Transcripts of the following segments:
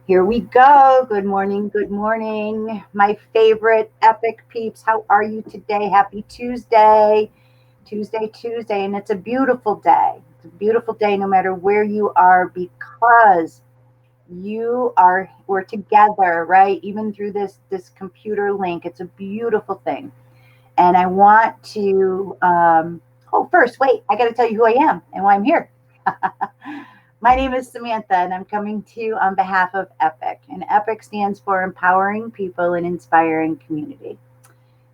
Here we go. Good morning. Good morning. My favorite epic peeps. How are you today? Happy Tuesday. Tuesday. And it's a beautiful day. It's a beautiful day no matter where you are because we're together, right? Even through this computer link. It's a beautiful thing. And I want to first, wait, I got to tell you who I am and why I'm here. My name is Samantha, and I'm coming to you on behalf of EPIC. And EPIC stands for Empowering People and Inspiring Community.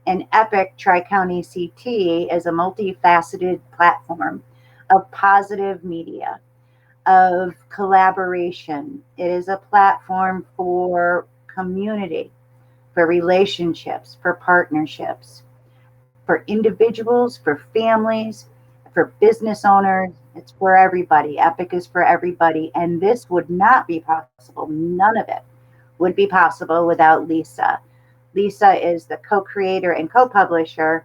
And EPIC Tri County CT is a multifaceted platform of positive media, of collaboration. It is a platform for community, for relationships, for partnerships, for individuals, for families, for business owners. It's for everybody. Epic is for everybody. And this would not be possible. None of it would be possible without Lisa. Lisa is the co creator and co publisher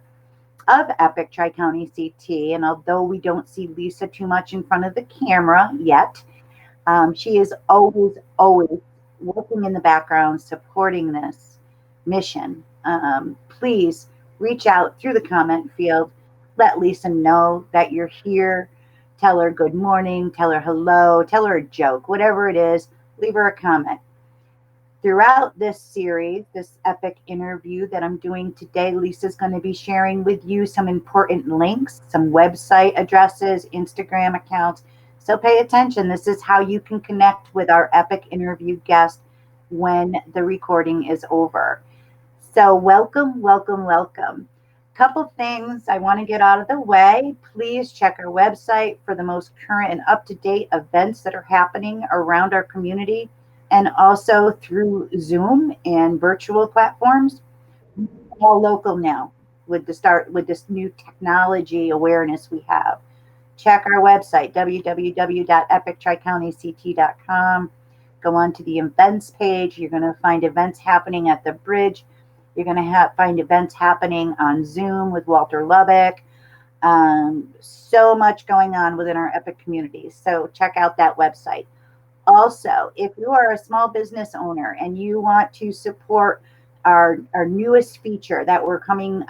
of Epic Tri County CT. And although we don't see Lisa too much in front of the camera yet, she is always working in the background supporting this mission. Please reach out through the comment field. Let Lisa know that you're here. Tell her good morning. Tell her hello. Tell her a joke. Whatever it is, leave her a comment. Throughout this series, this epic interview that I'm doing today, Lisa's going to be sharing with you some important links, some website addresses, Instagram accounts. So pay attention. This is how you can connect with our epic interview guest when the recording is over. So, welcome. Couple things I want to get out of the way. Please check our website for the most current and up to date events that are happening around our community and also through Zoom and virtual platforms, all local now with this new technology awareness we have. Check our website, www.epictricountyct.com. Go on to the events page. You're going to find events happening at the bridge. You're going to find events happening on Zoom with Walter Lubbock. So much going on within our Epic community. So check out that website. Also, if you are a small business owner and you want to support our newest feature that we're coming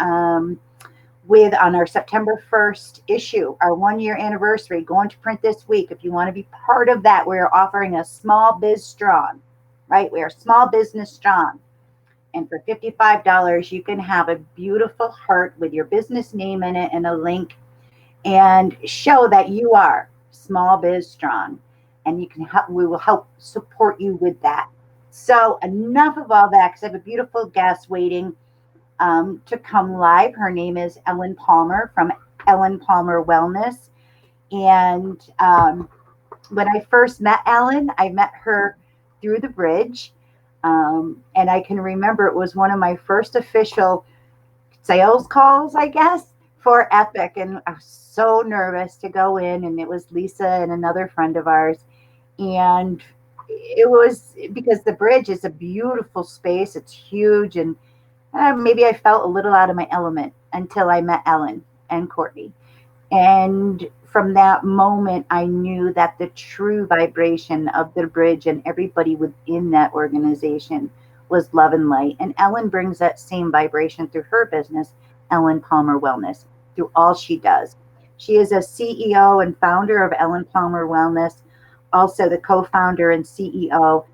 with on our September 1st issue, our 1 year anniversary, going to print this week. If you want to be part of that, we're offering a small biz strong, right? We are small business strong. And for $55, you can have a beautiful heart with your business name in it and a link and show that you are small biz strong. And you can help, we will help support you with that. So enough of all that because I have a beautiful guest waiting to come live. Her name is Ellen Palmer from Ellen Palmer Wellness. And when I first met Ellen, I met her through the bridge. And I can remember it was one of my first official sales calls, I guess, for Epic. And I was so nervous to go in. And it was Lisa and another friend of ours. And it was because the bridge is a beautiful space, it's huge. And maybe I felt a little out of my element until I met Ellen and Courtney. And from that moment, I knew that the true vibration of the bridge and everybody within that organization was love and light. And Ellen brings that same vibration through her business, Ellen Palmer Wellness, through all she does. She is a CEO and founder of Ellen Palmer Wellness, also the co founder and COO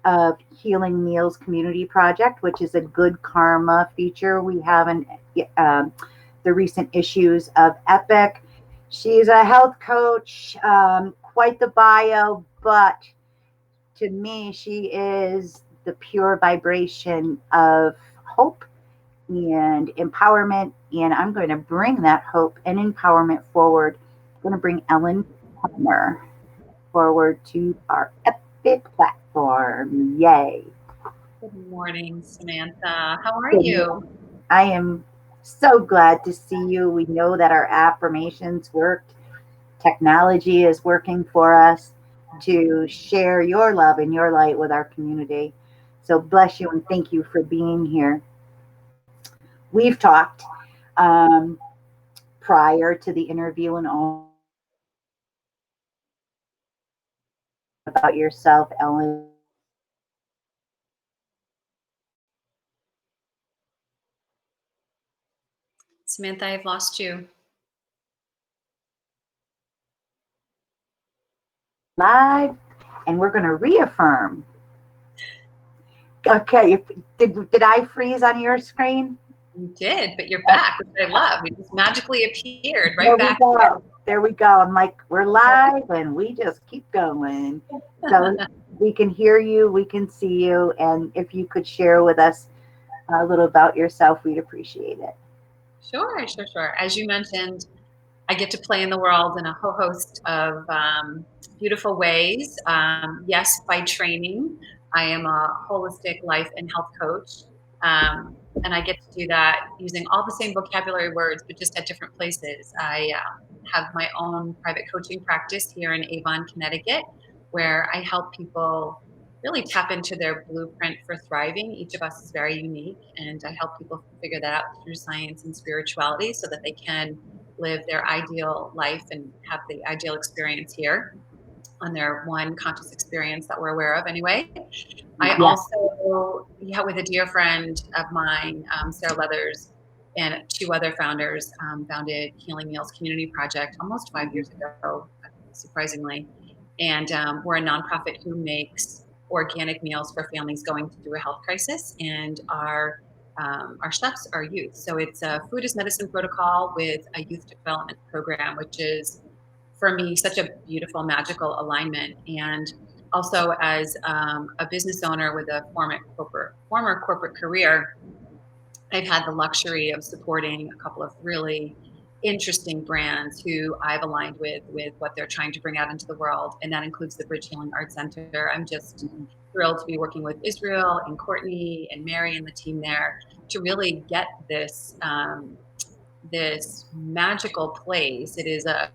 of Healing Meals Community Project, which is a good karma feature we have in the recent issues of Epic. She's a health coach, quite the bio, but to me, she is the pure vibration of hope and empowerment. And I'm going to bring that hope and empowerment forward. I'm going to bring Ellen Palmer forward to our epic platform. Yay. Good morning, Samantha. How are Good you? morning. I am so glad to see you. We know that our affirmations worked. Technology is working for us to share your love and your light with our community. So bless you and thank you for being here. We've talked um, prior to the interview and all. about yourself, Ellen. Samantha, I've lost you. Live, and we're going to reaffirm. Okay, did I freeze on your screen? You did, but you're back, which I love. You just magically appeared There right we back here. go. There we go. I'm like, we're live and we just keep going. So we can hear you, we can see you, and if you could share with us a little about yourself, we'd appreciate it. Sure. As you mentioned, I get to play in the world in a whole host of beautiful ways. Yes, by training, I am a holistic life and health coach. And I get to do that using all the same vocabulary words, but just at different places. I have my own private coaching practice here in Avon, Connecticut, where I help people really tap into their blueprint for thriving. Each of us is very unique, and I help people figure that out through science and spirituality so that they can live their ideal life and have the ideal experience here on their one conscious experience that we're aware of anyway. I Yes. also, yeah, with a dear friend of mine, Sarah Leathers, and two other founders, founded Healing Meals Community Project almost 5 years ago, surprisingly. And we're a nonprofit who makes organic meals for families going through a health crisis. And our chefs are youth. So it's a food as medicine protocol with a youth development program, which is for me such a beautiful, magical alignment. And also as a business owner with a former corporate career, I've had the luxury of supporting a couple of really interesting brands who I've aligned with what they're trying to bring out into the world, and that includes the Bridge Healing Arts Center. I'm just thrilled to be working with Israel and Courtney and Mary and the team there to really get this magical place. It is a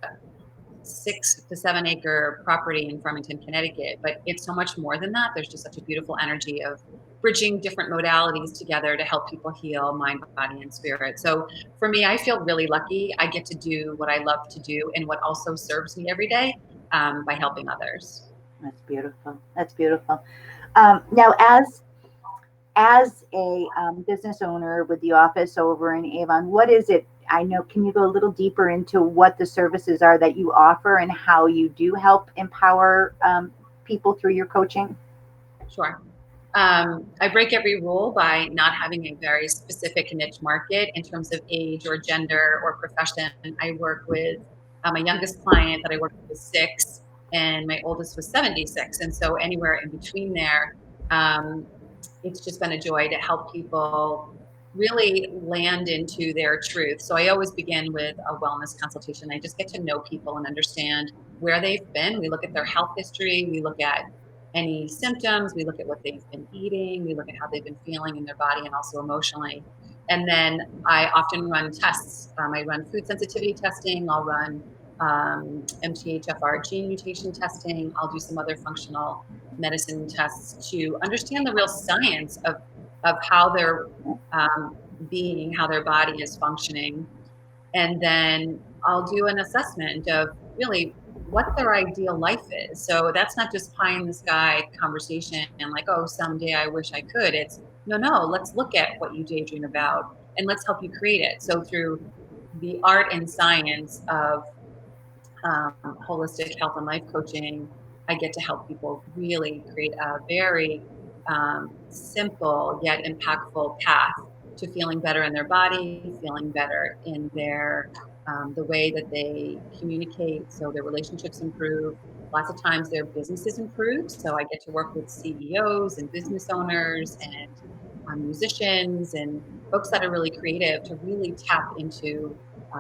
6 to 7 acre property in Farmington, Connecticut, but it's so much more than that. There's just such a beautiful energy of bridging different modalities together to help people heal mind, body, and spirit. So for me, I feel really lucky. I get to do what I love to do and what also serves me every day by helping others. That's beautiful. That's beautiful. Now, as a business owner with the office over in Avon, what is it? I know, can you go a little deeper into what the services are that you offer and how you do help empower people through your coaching? Sure. I break every rule by not having a very specific niche market in terms of age or gender or profession. I work with my youngest client that I worked with was 6, and my oldest was 76. And so anywhere in between there, um, it's just been a joy to help people really land into their truth. So I always begin with a wellness consultation. I just get to know people and understand where they've been. We look at their health history, we look at any symptoms, we look at what they've been eating, we look at how they've been feeling in their body and also emotionally. And then I often run tests. I run food sensitivity testing, I'll run MTHFR gene mutation testing, I'll do some other functional medicine tests to understand the real science of how they're um, being, how their body is functioning. And then I'll do an assessment of really what their ideal life is. So that's not just pie in the sky conversation and like, oh, someday I wish I could. It's no, let's look at what you daydream about and let's help you create it. So through the art and science of holistic health and life coaching, I get to help people really create a very simple yet impactful path to feeling better in their body, feeling better in their the way that they communicate, so their relationships improve. Lots of times their businesses improve. So I get to work with CEOs and business owners and musicians and folks that are really creative to really tap into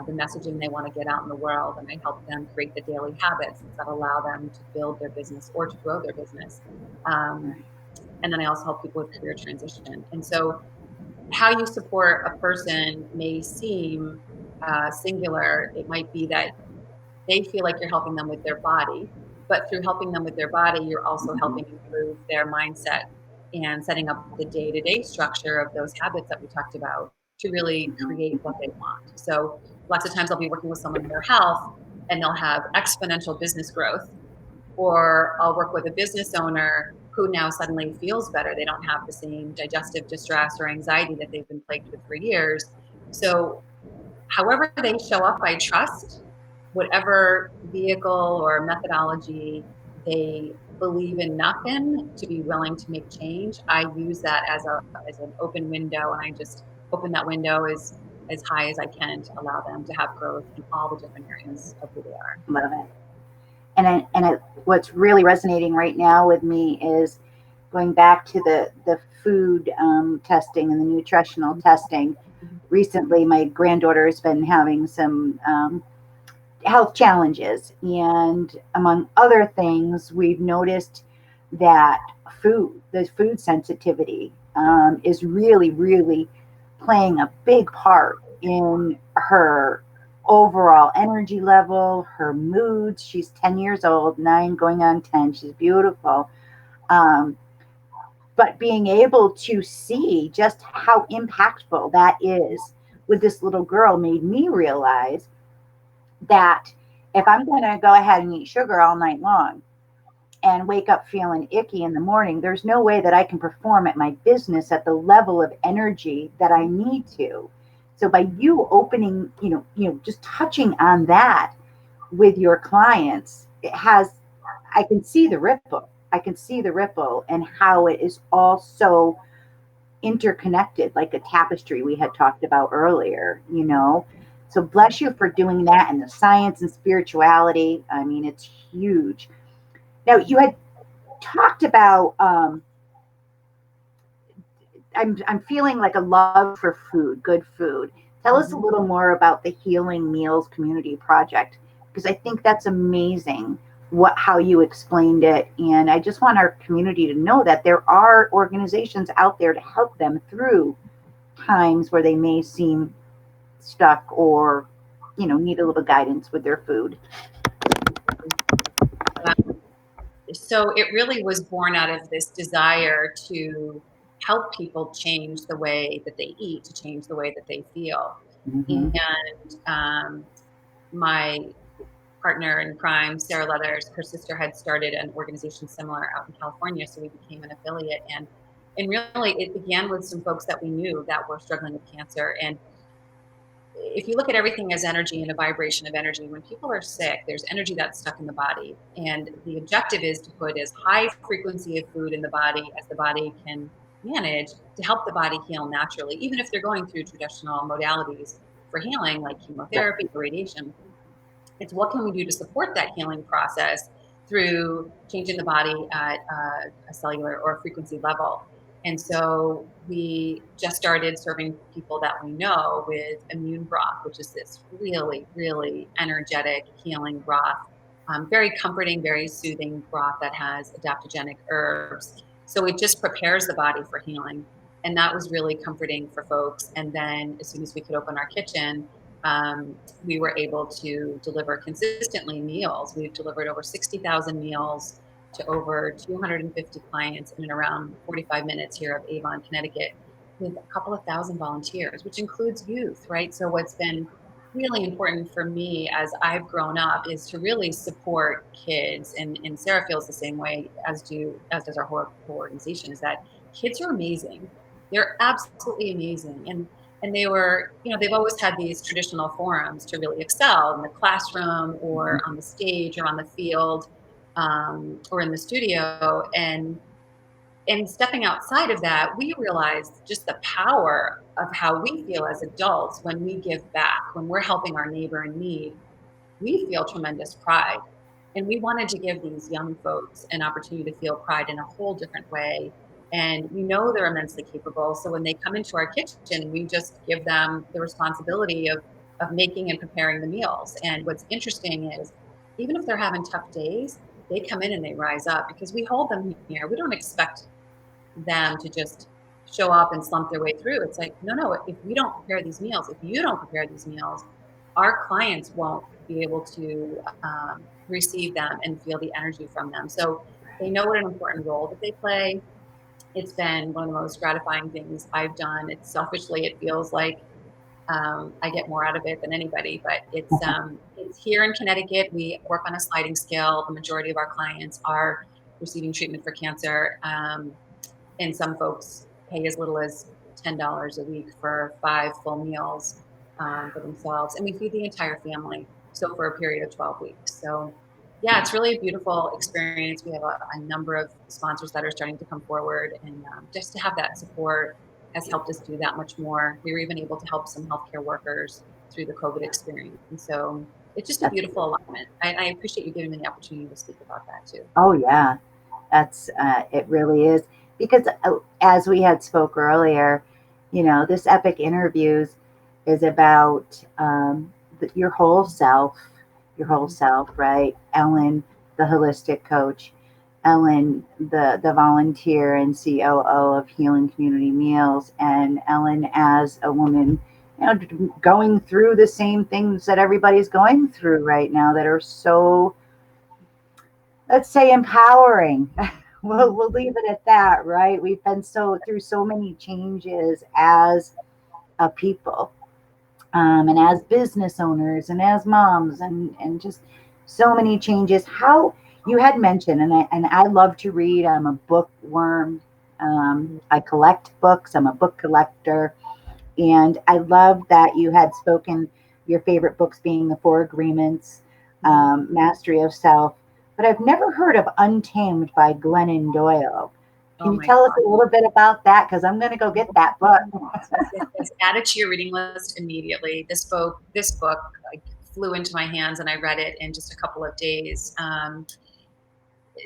the messaging they want to get out in the world. And I help them create the daily habits that allow them to build their business or to grow their business. Um, and then I also help people with career transition. And so, how you support a person may seem singular. It might be that they feel like you're helping them with their body, but through helping them with their body, you're also helping improve their mindset and setting up the day-to-day structure of those habits that we talked about to really create what they want. So lots of times I'll be working with someone in their health and they'll have exponential business growth, Or I'll work with a business owner who now suddenly feels better. They don't have the same digestive distress or anxiety that they've been plagued with for years. So however they show up, I trust whatever vehicle or methodology they believe enough in to be willing to make change. I use that as an open window, and I just open that window as high as I can to allow them to have growth in all the different areas of who they are. Love it. What's really resonating right now with me is going back to the food testing and the nutritional testing. Recently, my granddaughter has been having some health challenges, and among other things, we've noticed that the food sensitivity, is really, really playing a big part in her overall energy level, her moods. She's 10 years old, 9 going on 10. She's beautiful. Um, but being able to see just how impactful that is with this little girl made me realize that if I'm going to go ahead and eat sugar all night long and wake up feeling icky in the morning, there's no way that I can perform at my business at the level of energy that I need to. So by you opening, just touching on that with your clients, I can see the ripple. I can see the ripple and how it is all so interconnected, like a tapestry we had talked about earlier. So bless you for doing that, and the science and spirituality. I mean, it's huge. Now, you had talked about, I'm feeling like a love for food, good food. Tell us a little more about the Healing Meals Community Project, because I think that's amazing how you explained it. And I just want our community to know that there are organizations out there to help them through times where they may seem stuck or, need a little guidance with their food. So it really was born out of this desire to help people change the way that they eat, to change the way that they feel. Mm-hmm. And my partner in crime, Sarah Leathers, her sister had started an organization similar out in California, so we became an affiliate. And really, it began with some folks that we knew that were struggling with cancer. And if you look at everything as energy and a vibration of energy, when people are sick, there's energy that's stuck in the body. And the objective is to put as high frequency of food in the body as the body can manage to help the body heal naturally, even if they're going through traditional modalities for healing, like Yep. chemotherapy or radiation. It's what can we do to support that healing process through changing the body at a cellular or frequency level. And so we just started serving people that we know with immune broth, which is this really, really energetic healing broth. Very comforting, very soothing broth that has adaptogenic herbs. So it just prepares the body for healing. And that was really comforting for folks. And then as soon as we could open our kitchen, we were able to deliver consistently meals. We've delivered over 60,000 meals to over 250 clients in and around 45 minutes here of Avon, Connecticut, with a couple of thousand volunteers, which includes youth, right? So what's been really important for me as I've grown up is to really support kids, and Sarah feels the same way as does our whole organization, is that kids are amazing. They're absolutely amazing. And they were, they've always had these traditional forums to really excel in the classroom or on the stage or on the field, or in the studio. And stepping outside of that, we realized just the power of how we feel as adults when we give back, when we're helping our neighbor in need. We feel tremendous pride. And we wanted to give these young folks an opportunity to feel pride in a whole different way. And we know they're immensely capable. So when they come into our kitchen, we just give them the responsibility of making and preparing the meals. And what's interesting is, even if they're having tough days, they come in and they rise up because we hold them here. We don't expect them to just show up and slump their way through. It's like, no, if we don't prepare these meals, if you don't prepare these meals, our clients won't be able to receive them and feel the energy from them. So they know what an important role that they play. It's been one of the most gratifying things I've done. It feels like I get more out of it than anybody, but it's here in Connecticut. We work on a sliding scale. The majority of our clients are receiving treatment for cancer. And some folks pay as little as $10 a week for 5 full meals for themselves. And we feed the entire family. So for a period of 12 weeks. So yeah, it's really a beautiful experience. We have a number of sponsors that are starting to come forward, and just to have that support has helped us do that much more. We were even able to help some healthcare workers through the COVID experience. And so it's just a That's beautiful alignment. I appreciate you giving me the opportunity to speak about that too. Oh yeah, that's it really is because as we had spoke earlier, this epic interviews is about your whole self, Mhm. right? Ellen, the holistic coach, Ellen, the volunteer and COO of Healing Community Meals, and Ellen as a woman, going through the same things that everybody's going through right now that are so, let's say, empowering. We'll leave it at that, right? We've been through so many changes as a people, and as business owners, and as moms, and just so many changes. How you had mentioned, and I love to read. I'm a bookworm. I collect books. I'm a book collector, and I love that you had spoken your favorite books being The Four Agreements, Mhm. Mastery of Self. But I've never heard of Untamed by Glennon Doyle. Oh Can you my tell us God. a little bit about that? Because I'm going to go get that book. Yes, yes, yes. Add it to your reading list immediately. This book like flew into my hands, and I read it in just a couple of days.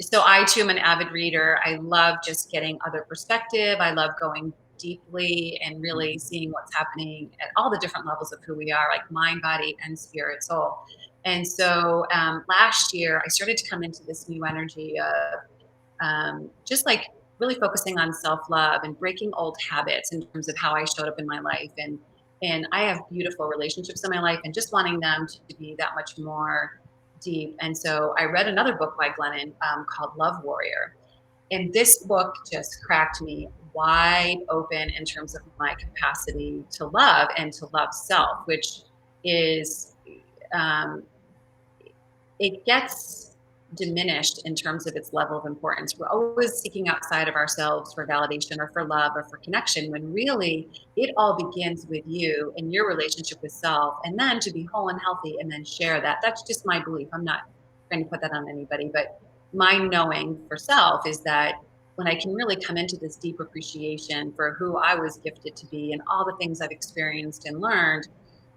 So I too am an avid reader. I love just getting other perspective. I love going deeply and really seeing what's happening at all the different levels of who we are, like mind, body, and spirit, soul. And so last year, I started to come into this new energy of just like really focusing on self-love and breaking old habits in terms of how I showed up in my life. And I have beautiful relationships in my life, and just wanting them to be that much more deep. And so I read another book by Glennon called Love Warrior. And this book just cracked me wide open in terms of my capacity to love and to love self, which is um, it gets diminished in terms of its level of importance. We're always seeking outside of ourselves for validation or for love or for connection, when really it all begins with you and your relationship with self, and then to be whole and healthy and then share that. That's just my belief. I'm not trying to put that on anybody, but my knowing for self is that when I can really come into this deep appreciation for who I was gifted to be and all the things I've experienced and learned,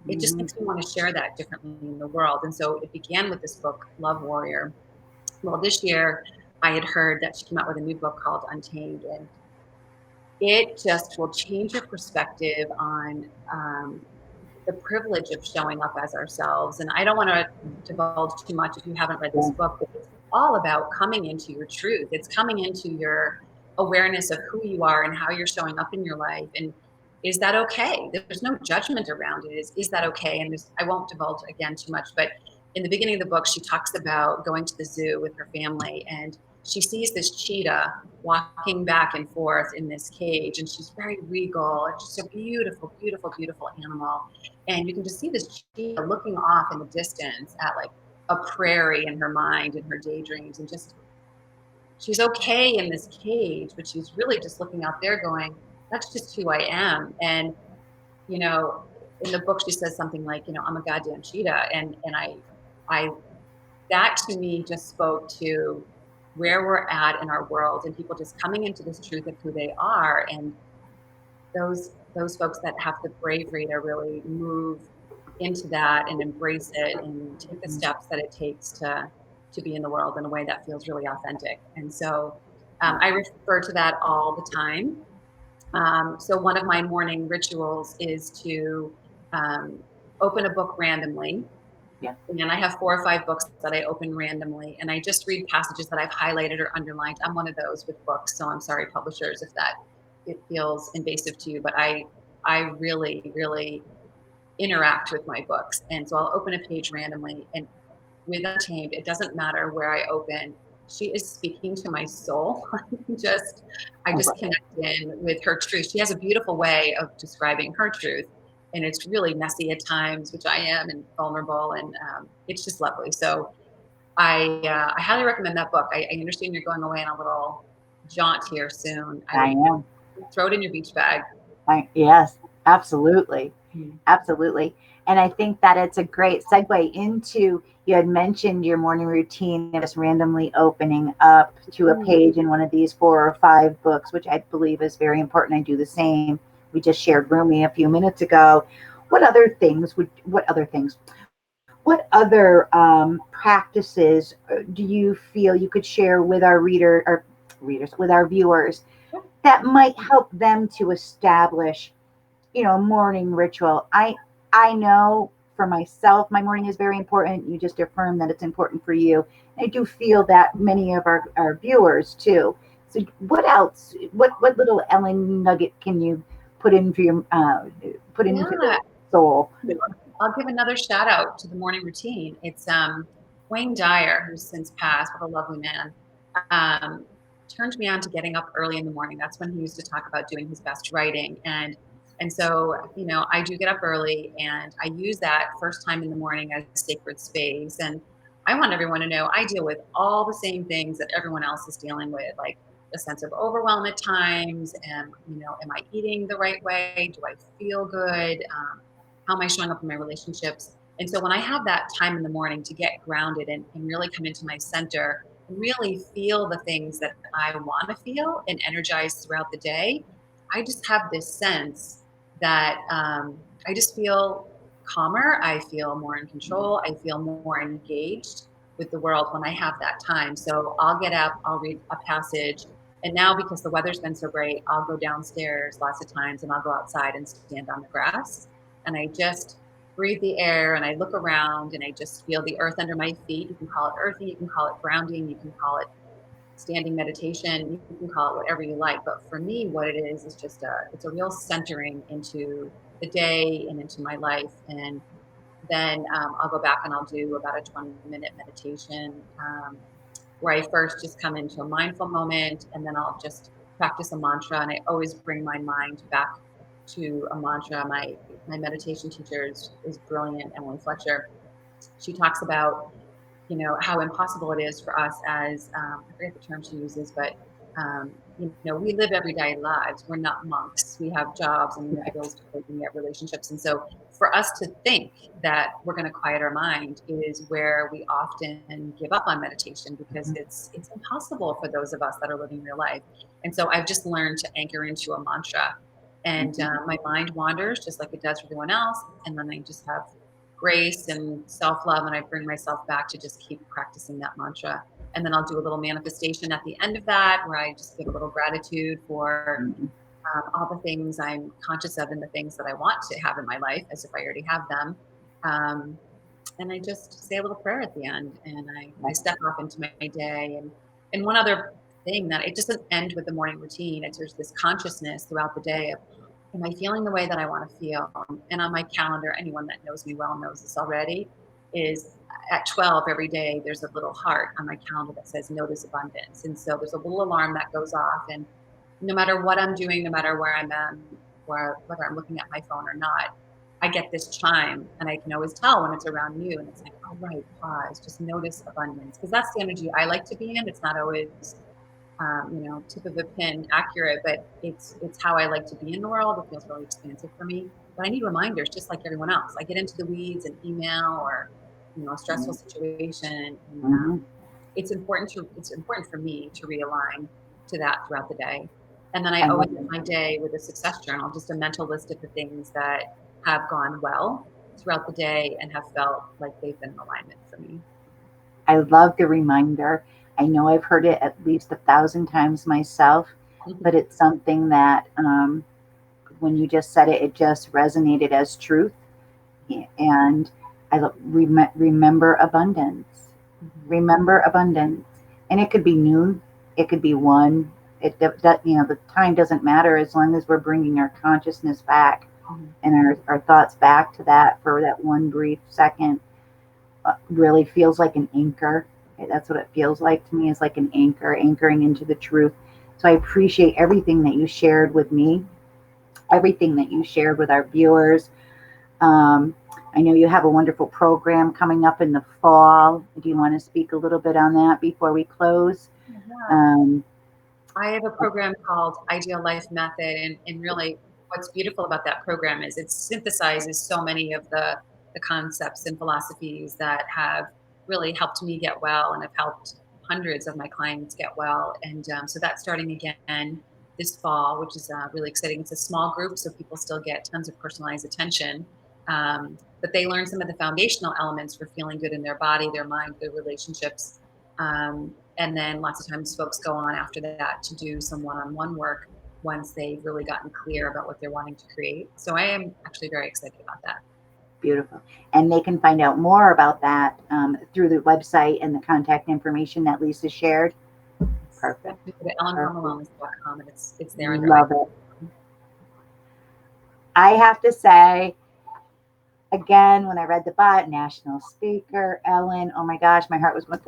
it just Mhm. makes me want to share that differently in the world. And so it began with this book, Love Warrior. Well, this year I had heard that she came out with a new book called Untamed, and it just will change your perspective on the privilege of showing up as ourselves. And I don't want to divulge too much if you haven't read this Yeah. book, but it's all about coming into your truth. It's coming into your awareness of who you are and how you're showing up in your life. And is that okay? There's no judgment around it. Is that okay? And I won't divulge again too much, but in the beginning of the book, she talks about going to the zoo with her family, and she sees this cheetah walking back and forth in this cage, and she's very regal. It's just a beautiful, beautiful, beautiful animal, and you can just see this cheetah looking off in the distance at like a prairie in her mind and her daydreams, and just she's okay in this cage, but she's really just looking out there going, that's just who I am. And you know, in the book she says something like, I'm a goddamn cheetah. And I that to me just spoke to where we're at in our world, and people just coming into this truth of who they are. And those folks that have the bravery to really move into that and embrace it and take the steps that it takes to be in the world in a way that feels really authentic. And so I refer to that all the time. So one of my morning rituals is to um, open a book randomly, Yeah. and I have 4 or 5 books that I open randomly, and I just read passages that I've highlighted or underlined. I'm one of those with books, so I'm sorry, publishers, if that it feels invasive to you, but I really, really interact with my books. And so I'll open a page randomly, and with Untamed, it doesn't matter where I open. She is speaking to my soul. I Oh, just connect in with her truth. She has a beautiful way of describing her truth. and it's really messy at times, which I am, and vulnerable, and it's just lovely. So I highly recommend that book. I understand you're going away on a little jaunt here soon. I I would am. throw it in your beach bag. Yes, absolutely. Mm. Absolutely. And I think that it's a great segue into, you had mentioned your morning routine of just randomly opening up to a Mm. page in one of these 4 or 5 books, which I believe is very important. I do the same. We just shared Rumi a few minutes ago. What other practices do you feel you could share with our readers, with our viewers, that might help them to establish, morning ritual? I know for myself, my morning is very important. You just affirmed that it's important for you. I do feel that many of our viewers too. So what else? What little Ellen nugget can you put into your put into Yeah, the soul? I'll give another shout out to the morning routine. It's Wayne Dyer, who's since passed, what a lovely man. Um, Turned me on to getting up early in the morning. That's when he used to talk about doing his best writing, and so I do get up early, and I use that first time in the morning as a sacred space. And I want everyone to know I deal with all the same things that everyone else is dealing with, like a sense of overwhelm at times, and am I eating the right way? Do I feel good? How am I showing up in my relationships? And so when I have that time in the morning to get grounded and really come into my center, really feel the things that I want to feel and energize throughout the day, I just have this sense that I just feel calmer. I feel more in control. I feel more engaged with the world when I have that time. So I'll get up, I'll read a passage. And now, because the weather's been so great, I'll go downstairs lots of times and I'll go outside and stand on the grass. And I just breathe the air and I look around and I just feel the earth under my feet. You can call it earthy, you can call it grounding, you can call it standing meditation, you can call it whatever you like. But for me, what it is just it's a real centering into the day and into my life. And then I'll go back and I'll do about a 20-minute meditation, where I first just come into a mindful moment, and then I'll just practice a mantra. And I always bring my mind back to a mantra. My meditation teacher is brilliant, Emily Fletcher. She talks about how impossible it is for us as I forget the term she uses, but we live everyday lives. We're not monks. We have jobs and we have bills to pay and we have relationships. And so for us to think that we're going to quiet our mind is where we often give up on meditation, because it's impossible for those of us that are living real life. And so I've just learned to anchor into a mantra, and my mind wanders just like it does for everyone else. And then I just have grace and self-love, and I bring myself back to just keep practicing that mantra. And then I'll do a little manifestation at the end of that, where I just give a little gratitude for all the things I'm conscious of and the things that I want to have in my life, as if I already have them. um, and I just say a little prayer at the end, and I step off into my day. And one other thing, that it doesn't end with the morning routine. There's this consciousness throughout the day of, am I feeling the way that I want to feel? And on my calendar, anyone that knows me well knows this already, is at 12 every day, there's a little heart on my calendar that says notice abundance. And so there's a little alarm that goes off. And no matter what I'm doing, no matter where I'm at, whether I'm looking at my phone or not, I get this chime, and I can always tell when it's around you. And it's like, oh, right, pause, just notice abundance. Because that's the energy I like to be in. It's not always tip of the pin accurate, but it's how I like to be in the world. It feels really expansive for me. But I need reminders, just like everyone else. I get into the weeds and email, or a stressful situation, and Mhm. it's important for me to realign to that throughout the day. And then I I always love end it. my day with a success journal, just a mental list of the things that have gone well throughout the day and have felt like they've been in alignment for me. I love the reminder. I know I've heard it at least 1,000 times myself, but it's something that when you just said it, it just resonated as truth. And remember abundance. Mhm. Remember abundance. And it could be noon, it could be one. The time doesn't matter, as long as we're bringing our consciousness back Mhm. and our thoughts back to that for that one brief second. Really feels like an anchor. That's what it feels like to me, is like an anchor, anchoring into the truth. So I appreciate everything that you shared with me, everything that you shared with our viewers. Um, I know you have a wonderful program coming up in the fall. Do you want to speak a little bit on that before we close? Yeah. Um, I have a program called Ideal Life Method, and really what's beautiful about that program is it synthesizes so many of the concepts and philosophies that have really helped me get well and have helped hundreds of my clients get well. And so that's starting again this fall, which is really exciting. It's a small group, so people still get tons of personalized attention. But they learn some of the foundational elements for feeling good in their body, their mind, their relationships. And then lots of times folks go on after that to do some one-on-one work once they've really gotten clear about what they're wanting to create. So I am actually very excited about that. Beautiful. And they can find out more about that through the website and the contact information that Lisa shared. Yep, Perfect. you go to Perfect. ellencarmelwellness.com and it's there under Love it. I have to say, again, when I read the bot, national speaker, Ellen, oh my gosh, my heart was going,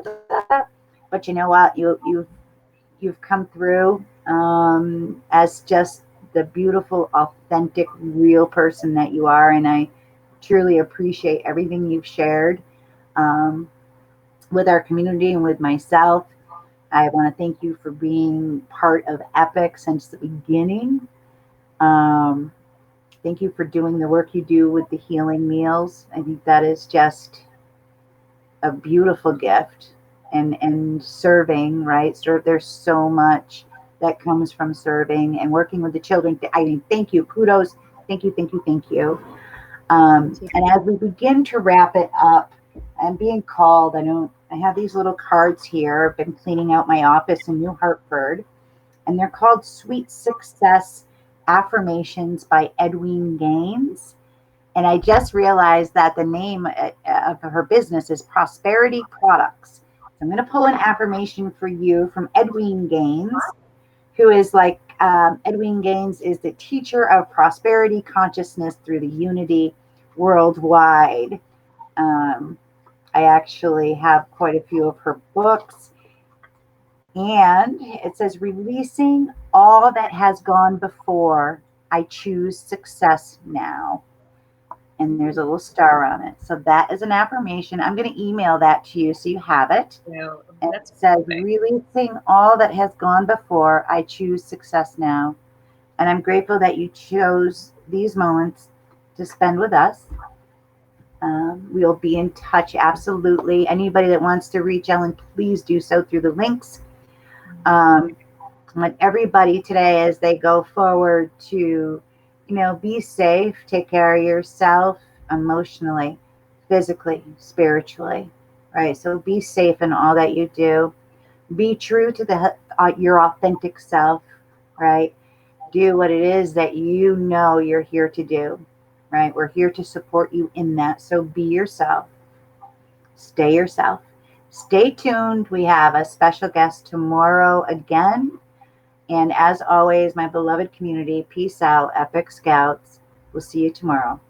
but you know what? You've come through as just the beautiful, authentic, real person that you are, and I truly appreciate everything you've shared um, with our community and with myself. I want to thank you for being part of Epic since the beginning. Um, Thank you for doing the work you do with the healing meals. I think that is just a beautiful gift. And serving, right? So there's so much that comes from serving and working with the children. I mean, thank you, kudos, thank you, thank you, thank you. And as we begin to wrap it up, I'm being called. I have these little cards here. I've been cleaning out my office in New Hartford, and they're called Sweet Success Affirmations by Edwene Gaines. And I just realized that the name of her business is Prosperity Products. So I'm going to pull an affirmation for you from Edwene Gaines, who is like Edwene Gaines is the teacher of prosperity consciousness through the unity worldwide. Um, I actually have quite a few of her books. And it says, releasing all that has gone before, I choose success now. And there's a little star on it. So that is an affirmation. I'm going to email that to you so you have it. So And that's it says, perfect. releasing all that has gone before, I choose success now. And I'm grateful that you chose these moments to spend with us. We'll be in touch, absolutely. Anybody that wants to reach Ellen, please do so through the links. I want everybody today, as they go forward, to, be safe, take care of yourself emotionally, physically, spiritually, right? So be safe in all that you do. Be true to your authentic self, right? Do what it is that you know you're here to do, right? We're here to support you in that. So be yourself, stay yourself. Stay tuned. We have a special guest tomorrow again. And as always, my beloved community, peace out, Epic Scouts. We'll see you tomorrow.